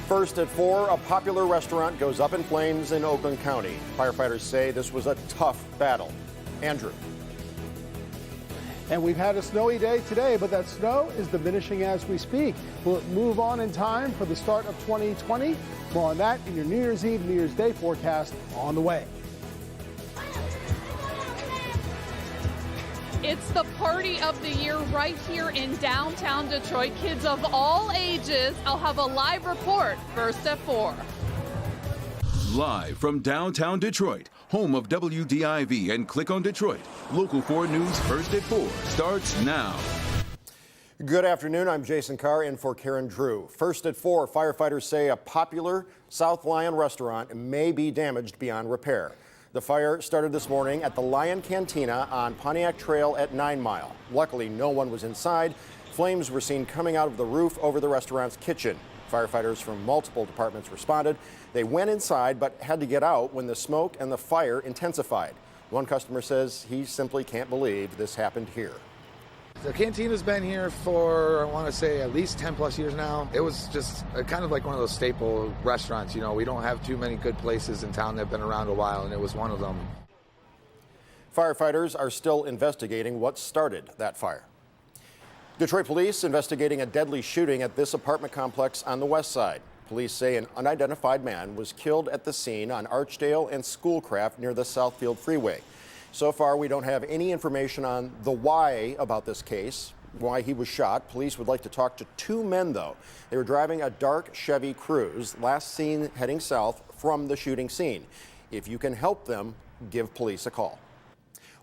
First at 4, a popular restaurant goes up in flames in Oakland County. Firefighters say this was a tough battle. Andrew. And we've had a snowy day today, but that snow is diminishing as we speak. Will it move on in time for the start of 2020? More on that in your New Year's Eve, New Year's Day forecast on the way. It's the party of the year right here in downtown Detroit. Kids of all ages. I'll have a live report first at 4. Live from downtown Detroit, home of WDIV and Click on Detroit. Local 4 News First at 4 starts now. Good afternoon. I'm Jason Carr in for Karen Drew. First at 4, firefighters say a popular South Lyon restaurant may be damaged beyond repair. The fire started this morning at the Lyon Cantina on Pontiac Trail at 9 Mile. Luckily, no one was inside. Flames were seen coming out of the roof over the restaurant's kitchen. Firefighters from multiple departments responded. They went inside but had to get out when the smoke and the fire intensified. One customer says he simply can't believe this happened here. The Cantina's been here for, I want to say, at least 10 plus years now. It was just kind of like one of those staple restaurants. You know, we don't have too many good places in town that have been around a while, and it was one of them. Firefighters are still investigating what started that fire. Detroit police investigating a deadly shooting at this apartment complex on the west side. Police say an unidentified man was killed at the scene on Archdale and Schoolcraft near the Southfield Freeway. So far, we don't have any information on the why about this case, why he was shot. Police would like to talk to 2 men, though. They were driving a dark Chevy Cruze, last seen heading south from the shooting scene. If you can help them, give police a call.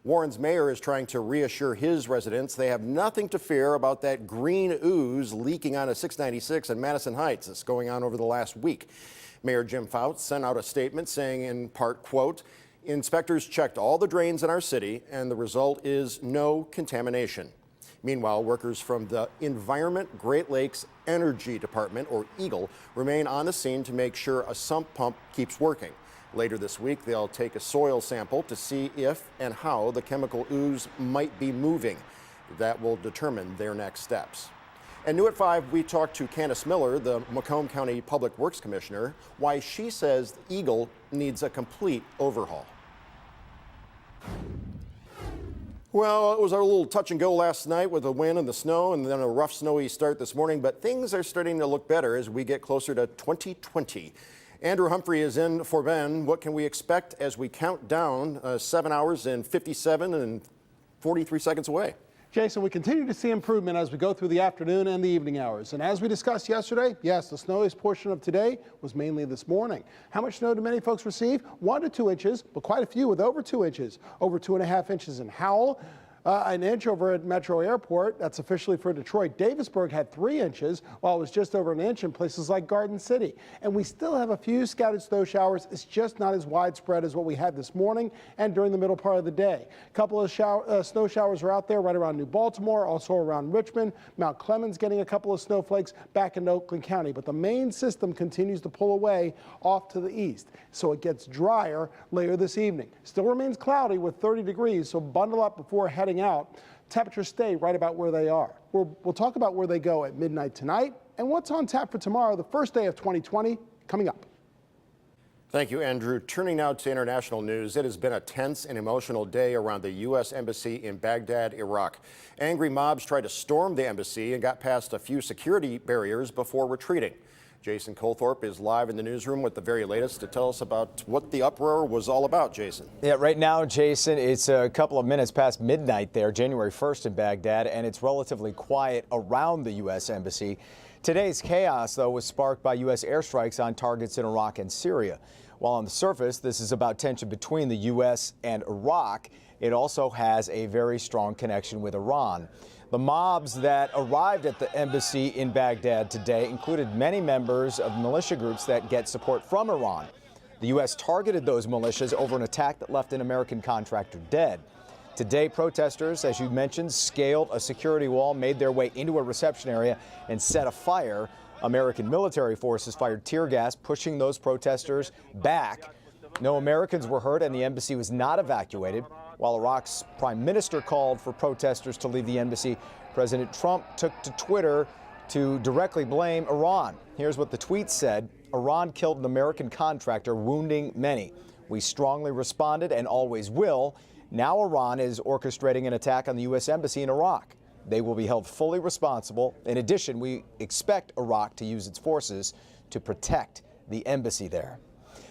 Warren's mayor is trying to reassure his residents they have nothing to fear about that green ooze leaking onto 696 in Madison Heights. It's going on over the last week. Mayor Jim Fouts sent out a statement saying in part, quote, "Inspectors checked all the drains in our city and the result is no contamination." Meanwhile, workers from the Environment Great Lakes Energy Department, or EGLE, remain on the scene to make sure a sump pump keeps working. Later this week, they'll take a soil sample to see if and how the chemical ooze might be moving. That will determine their next steps. And new at 5, we talked to Candace Miller, the Macomb County Public Works Commissioner, why she says EGLE needs a complete overhaul. Well, it was a little touch and go last night with the wind and the snow and then a rough snowy start this morning, but things are starting to look better as we get closer to 2020. Andrew Humphrey is in for Ben. What can we expect as we count down 7 hours and 57 and 43 seconds away? Jason, we continue to see improvement as we go through the afternoon and the evening hours. And as we discussed yesterday, yes, the snowiest portion of today was mainly this morning. How much snow do many folks receive? 1 to 2 inches, but quite a few with over 2 inches. Over 2.5 inches in Howell. An inch over at Metro Airport. That's officially for Detroit. Davisburg had 3 inches, while it was just over an inch in places like Garden City. And we still have a few scattered snow showers. It's just not as widespread as what we had this morning and during the middle part of the day. A couple of snow showers are out there right around New Baltimore, also around Richmond. Mount Clemens getting a couple of snowflakes back in Oakland County. But the main system continues to pull away off to the east. So it gets drier later this evening. Still remains cloudy with 30 degrees, so bundle up before heading out. Temperatures stay right about where they are. We'll talk about where they go at midnight tonight and what's on tap for tomorrow, the first day of 2020, coming up. Thank you, Andrew. Turning now to international news, it has been a tense and emotional day around the U.S. Embassy in Baghdad, Iraq. Angry mobs tried to storm the embassy and got past a few security barriers before retreating. Jason Colthorpe is live in the newsroom with the very latest to tell us about what the uproar was all about, Jason. Yeah, right now, Jason, it's a couple of minutes past midnight there, January 1st in Baghdad, and it's relatively quiet around the U.S. Embassy. Today's chaos, though, was sparked by U.S. airstrikes on targets in Iraq and Syria. While on the surface, this is about tension between the U.S. and Iraq, it also has a very strong connection with Iran. The mobs that arrived at the embassy in Baghdad today included many members of militia groups that get support from Iran. The U.S. targeted those militias over an attack that left an American contractor dead. Today, protesters, as you mentioned, scaled a security wall, made their way into a reception area, and set a fire. American military forces fired tear gas, pushing those protesters back. No Americans were hurt, and the embassy was not evacuated. While Iraq's prime minister called for protesters to leave the embassy, President Trump took to Twitter to directly blame Iran. Here's what the tweet said. Iran killed an American contractor, wounding many. We strongly responded and always will. Now Iran is orchestrating an attack on the U.S. Embassy in Iraq. They will be held fully responsible. In addition, we expect Iraq to use its forces to protect the embassy there.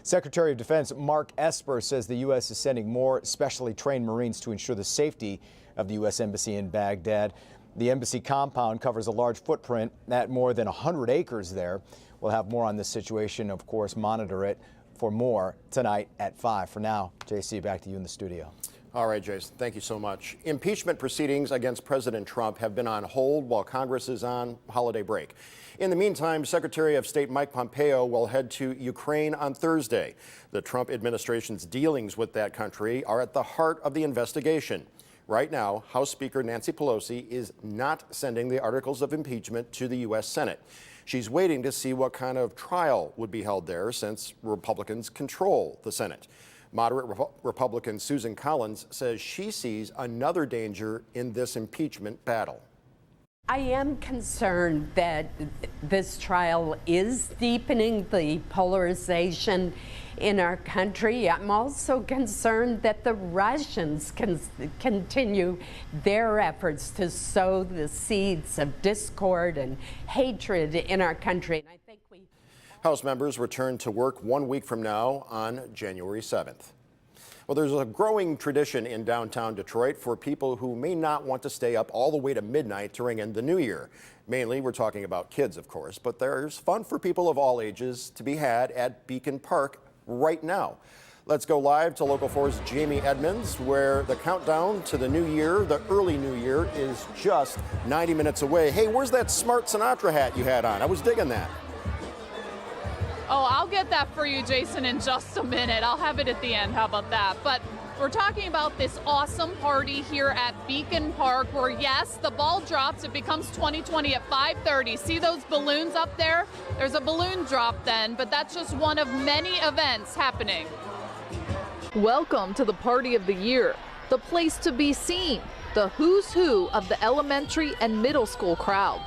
Secretary of Defense Mark Esper says the U.S. is sending more specially trained Marines to ensure the safety of the U.S. Embassy in Baghdad. The embassy compound covers a large footprint at more than 100 acres there. We'll have more on this situation, of course, monitor it for more tonight at 5. For now, JC, back to you in the studio. All right, Jason, thank you so much. Impeachment proceedings against President Trump have been on hold while Congress is on holiday break. In the meantime, Secretary of State Mike Pompeo will head to Ukraine on Thursday. The Trump administration's dealings with that country are at the heart of the investigation. Right now, House Speaker Nancy Pelosi is not sending the articles of impeachment to the U.S. Senate. She's waiting to see what kind of trial would be held there since Republicans control the Senate. Moderate Republican Susan Collins says she sees another danger in this impeachment battle. I am concerned that this trial is deepening the polarization in our country. I'm also concerned that the Russians can continue their efforts to sow the seeds of discord and hatred in our country. And I think House members return to work 1 week from now on January 7th. Well, there's a growing tradition in downtown Detroit for people who may not want to stay up all the way to midnight to ring in the new year. Mainly, we're talking about kids, of course, but there's fun for people of all ages to be had at Beacon Park right now. Let's go live to Local 4's Jamie Edmonds, where the countdown to the new year, the early new year, is just 90 minutes away. Hey, where's that smart Sinatra hat you had on? I was digging that. Oh, I'll get that for you, Jason, in just a minute. I'll have it at the end. How about that? But we're talking about this awesome party here at Beacon Park where, yes, the ball drops. It becomes 2020 at 5:30. See those balloons up there? There's a balloon drop then, but that's just one of many events happening. Welcome to the party of the year, the place to be seen, the who's who of the elementary and middle school crowd.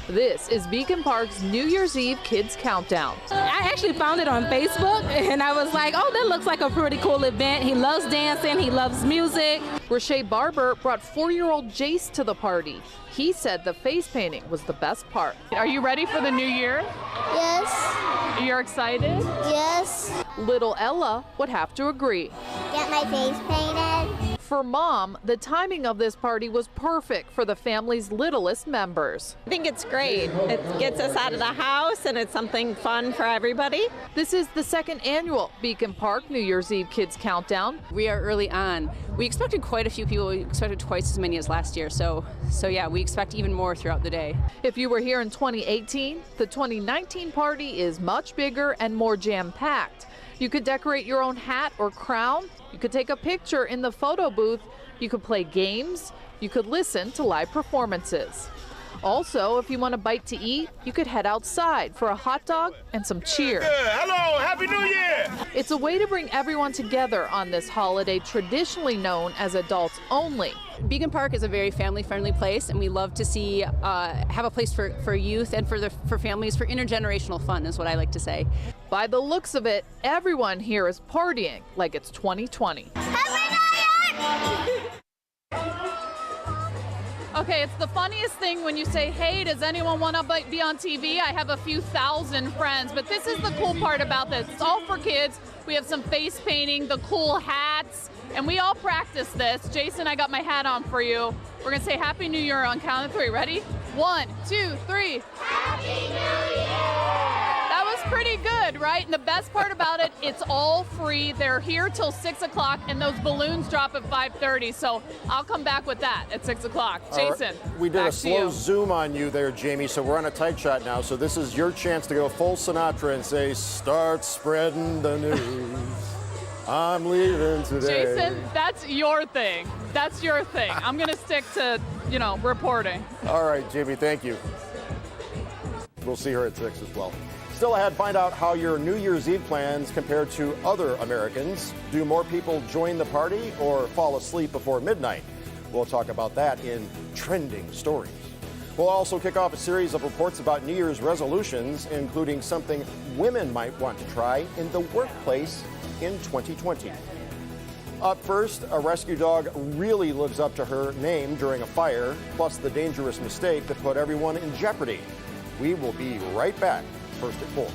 This is Beacon Park's New Year's Eve Kids Countdown. I actually found it on Facebook and I was like, oh, that looks like a pretty cool event. He loves dancing, he loves music. Rashay Barber brought 4-year-old Jace to the party. He said the face painting was the best part. Are you ready for the new year? Yes. You're excited? Yes. Little Ella would have to agree. Get my face painted. For Mom, the timing of this party was perfect for the family's littlest members. I think it's great. It gets us out of the house and it's something fun for everybody. This is the second annual Beacon Park New Year's Eve Kids Countdown. We are early on. We expected quite a few people. We expected twice as many as last year. So yeah, we expect even more throughout the day. If you were here in 2018, the 2019 party is much bigger and more jam-packed. You could decorate your own hat or crown. You could take a picture in the photo booth. You could play games. You could listen to live performances. Also, if you want a bite to eat, you could head outside for a hot dog and some cheer. Hello, Happy New Year! It's a way to bring everyone together on this holiday traditionally known as adults only. Beacon Park is a very family-friendly place, and we love to see have a place for youth and for families for intergenerational fun, is what I like to say. By the looks of it, everyone here is partying like it's 2020. Okay, it's the funniest thing when you say, hey, does anyone want to be on TV? I have a few thousand friends, but this is the cool part about this. It's all for kids. We have some face painting, the cool hats, and we all practice this. Jason, I got my hat on for you. We're going to say Happy New Year on count of 3. Ready? 1, 2, 3. Happy New Year! That was pretty good, right? And the best part about it, it's all free. They're here till 6 o'clock, and those balloons drop at 5:30. So I'll come back with that at 6 o'clock. Jason, we did a slow you. zoom on you there, Jamie, so we're on a tight shot now. So this is your chance to go full Sinatra and say, start spreading the news. I'm leaving today. Jason, that's your thing. That's your thing. I'm going to stick to, reporting. All right, Jamie, thank you. We'll see her at 6 as well. Still ahead, find out how your New Year's Eve plans compare to other Americans. Do more people join the party or fall asleep before midnight? We'll talk about that in Trending Stories. We'll also kick off a series of reports about New Year's resolutions, including something women might want to try in the workplace in 2020. Up first, a rescue dog really lives up to her name during a fire, plus the dangerous mistake that put everyone in jeopardy. We will be right back, first at 4.